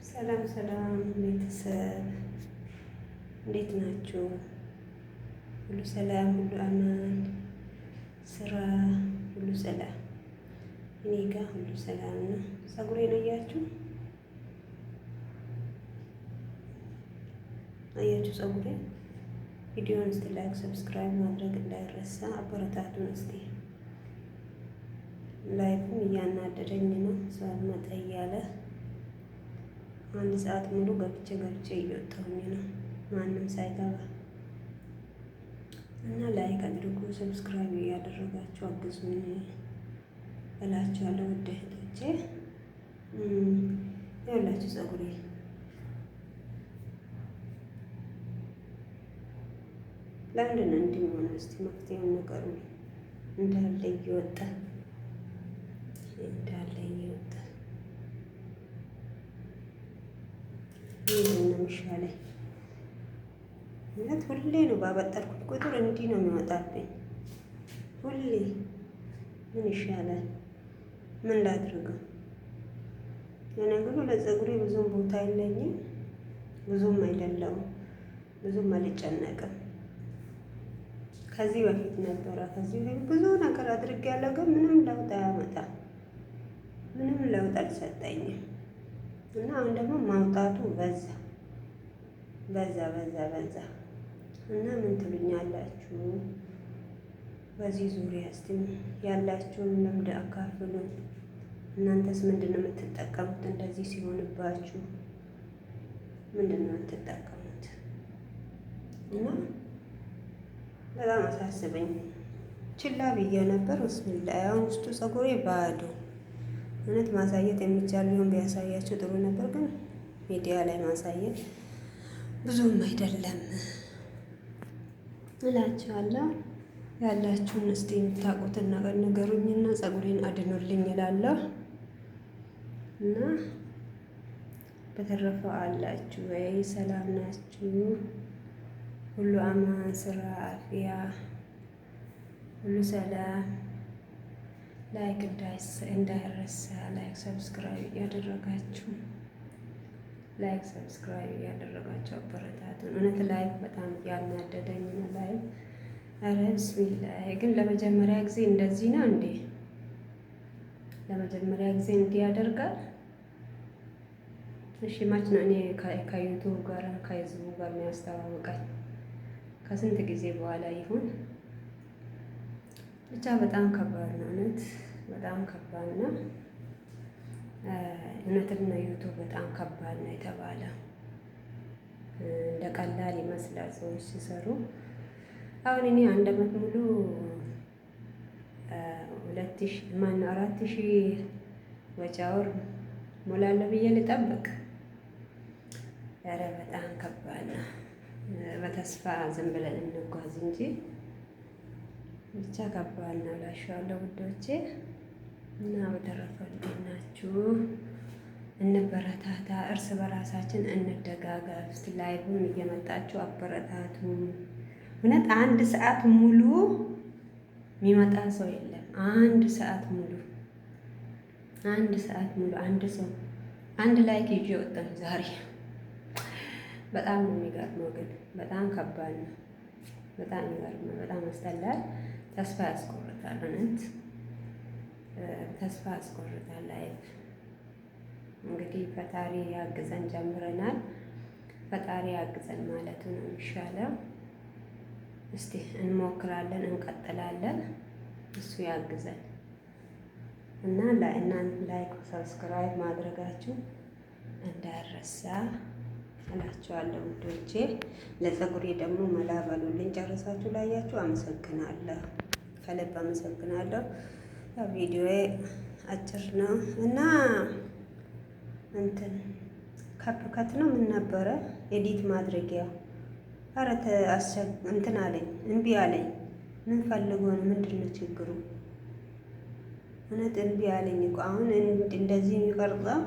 ሰላም ሰላም ቤተሰብ እንዴት ናችሁ? ሁሉ ሰላም፣ ሁሉ አማን፣ ስራ ሁሉ ሰላም። እኔ ጋር ሁሉ ሰላም ነው። ፀጉሬን አያችሁ ፀጉሬን። ቪዲዮውን እስቲ ላይክ ሰብስክራይብ ማድረግ እንዳይረሳ፣ አበረታቱን እስቲ። ላይፉን እያናደደኝ ነው ሰው መጣ እያለ አንድ ሰዓት ሙሉ ገብቼ እየወጣሁኝ ነው ማንም ሳይገባ እና ላይክ አድርጉ፣ ሰብስክራይብ እያደረጋችሁ አግዙኝ እላችኋለሁ ውድ እህቶቼ። ያላችሁ ፀጉሬ ለምንድን ነው እንዲህ ሆነ? እስቲ መፍትሄውን ንገሩኝ። እንዳለ እየወጣ ምንድን ነው የሚሻለኝ? እውነት ሁሌ ነው ባበጠርኩት ቁጥር እንዲህ ነው የሚወጣብኝ ሁሌ። ምን ይሻላል? ምን ላድርገው? ለነገሩ ለፀጉሬ ብዙም ቦታ የለኝም፣ ብዙም አይደለም፣ ብዙም አልጨነቅም። ከዚህ በፊት ነበረ፣ ከዚህ በፊት ብዙ ነገር አድርጌያለሁ፣ ግን ምንም ለውጥ አያመጣም፣ ምንም ለውጥ አልሰጠኝም። እና አሁን ደግሞ ማውጣቱ በዛ እና ምን ትሉኛላችሁ? በዚህ ዙሪያ እስቲ ያላችሁን ልምድ አካፍሉን። እናንተስ ምንድን ነው የምትጠቀሙት? እንደዚህ ሲሆንባችሁ ምንድን ነው የምትጠቀሙት? እና በጣም አሳስበኝ። ችላ ብዬ ነበር። ብስሚላ አሁን ውስጡ ፀጉሬ ባዶ። እውነት ማሳየት የሚቻል ቢሆን ቢያሳያችሁ ጥሩ ነበር፣ ግን ሚዲያ ላይ ማሳየት ብዙም አይደለም እላችኋለሁ። ያላችሁን እስቲ የምታውቁትን ነገር ንገሩኝና ፀጉሬን አድኑልኝ እላለሁ። እና በተረፈ አላችሁ ወይ? ሰላም ናችሁ? ሁሉ አማን፣ ስራ፣ አፍያ ሁሉ ሰላም። ላይክ እንዳይረሳ፣ ላይክ ሰብስክራይብ እያደረጋችሁ አበረታቱን። እውነት ላይክ በጣም ያናደደኝ ነው። ላይክ ኧረ ብስሚላህ። ግን ለመጀመሪያ ጊዜ እንደዚህ ነው እንዴ? ለመጀመሪያ ጊዜ እንዲህ ያደርጋል? እሺ ማች ነው እኔ ከዩቱብ ጋር ከህዝቡ ጋር የሚያስተዋውቃል? ከስንት ጊዜ በኋላ ይሁን ብቻ በጣም ከባድ ነው። እውነት በጣም ከባድ ነው። እውነትና ዩቱብ በጣም ከባድ ነው የተባለ እንደ ቀላል ይመስላል ሰዎች ሲሰሩ። አሁን እኔ 1 ዓመት ሙሉ 4,000 ወጪ አወር ሞላለሁ ብዬ ልጠብቅ? ኧረ በጣም ከባድ ነው። በተስፋ ዝም ብለን እንጓዝ እንጂ ብቻ ከባድ ነው እላችኋለሁ ውዶቼ። እና በተረፈ እንዴት ናችሁ? እንበረታታ፣ እርስ በራሳችን እንደጋገፍ። እስቲ ላይቭም እየመጣችሁ አበረታቱ። እውነት 1 ሰዓት ሙሉ የሚመጣ ሰው የለም። 1 ሰዓት ሙሉ አንድ ሰው አንድ ላይክ ይዤ ወጣሁ ዛሬ። በጣም ነው የሚገርመው፣ ግን በጣም ከባድ ነው። በጣም ይገርማል። በጣም ያስጠላል። ተስፋ ያስቆርጣል። እውነት ተስፋ ያስቆርጣል። ላይፍ እንግዲህ ፈጣሪ ያግዘን። ጀምረናል፣ ፈጣሪ ያግዘን ማለቱ ነው የሚሻለው። እስቲ እንሞክራለን፣ እንቀጥላለን። እሱ ያግዘን እና ላይክ ሰብስክራይብ ማድረጋችሁ እንዳይረሳ እላችኋለሁ ውዶቼ። ለፀጉሬ ደግሞ መላ በሉልኝ። ጨርሳችሁ ላያችሁ አመሰግናለሁ፣ ከልብ አመሰግናለሁ። ቪዲዮዬ አጭር ነው እና ከት ነው ምን ነበረ ኤዲት ማድረጊያው? ኧረ አለኝ፣ እምቢ አለኝ። ምን ፈልጎ ነው? ምንድን ነው ችግሩ? እውነት እምቢ አለኝ እኮ። አሁን እንደዚህ የሚቀርጸው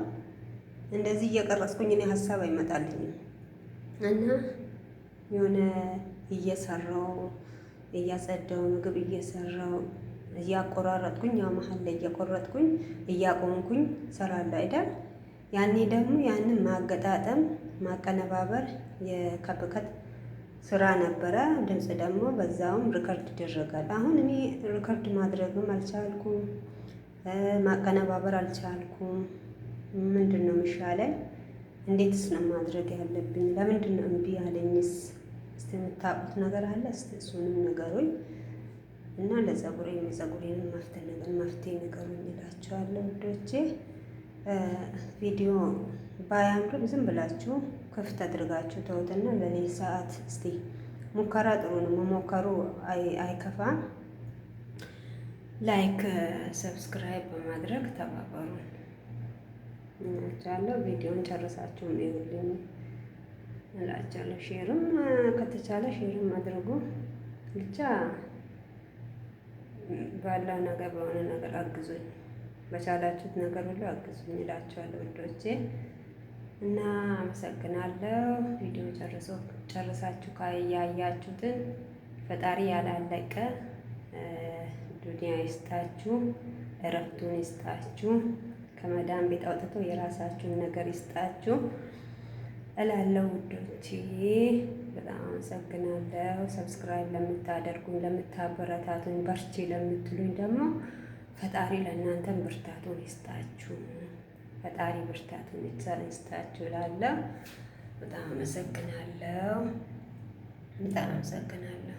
እንደዚህ እየቀረጽኩኝ እኔ ሀሳብ አይመጣልኝም። እና የሆነ እየሰራው እያጸዳው ምግብ እየሰራው እያቆራረጥኩኝ ያው መሀል ላይ እየቆረጥኩኝ እያቆምኩኝ ሰራለሁ አይደል? ያኔ ደግሞ ያንን ማገጣጠም ማቀነባበር የከብከት ስራ ነበረ። ድምፅ ደግሞ በዛውም ሪከርድ ይደረጋል። አሁን እኔ ሪከርድ ማድረግም አልቻልኩም፣ ማቀነባበር አልቻልኩም። ምንድን ነው የሚሻለኝ? እንዴትስ ነው ማድረግ ያለብኝ? ለምንድን ነው እምቢ ያለኝስ? እስቲ የምታውቁት ነገር አለ? እስቲ እሱንም ነገሩኝ እና ለጸጉሬንም መፍትሄ ነገሩኝ እላችኋለሁ ውዶቼ። ቪዲዮ ባያምርም ዝም ብላችሁ ክፍት አድርጋችሁ ተውትና ለኔ ሰዓት እስቲ ሙከራ ጥሩ ነው፣ መሞከሩ አይከፋም። ላይክ ሰብስክራይብ በማድረግ ተባበሩ እላችኋለሁ። ቪዲዮን ጨርሳችሁ ይሁንልኝ እላችኋለሁ። ሼርም ከተቻለ ሼርም አድርጉ። ብቻ ባለው ነገር በሆነ ነገር አግዙኝ፣ በቻላችሁት ነገር ሁሉ አግዙኝ እላችኋለሁ ውዶቼ እና አመሰግናለሁ። ቪዲዮ ጨርሳችሁ ካያያችሁትን ፈጣሪ ያላለቀ ዱንያ ይስጣችሁ፣ እረፍቱን ይስጣችሁ፣ ከመዳን ቤት አውጥቶ የራሳችሁን ነገር ይስጣችሁ እላለሁ ውዶቼ። በጣም አመሰግናለሁ። ሰብስክራይብ ለምታደርጉኝ፣ ለምታበረታቱኝ፣ በርቺ ለምትሉኝ ደግሞ ፈጣሪ ለእናንተም ብርታቱን ይስጣችሁ፣ ፈጣሪ ብርታቱን ይስጣችሁ እላለሁ። በጣም አመሰግናለሁ። በጣም አመሰግናለሁ።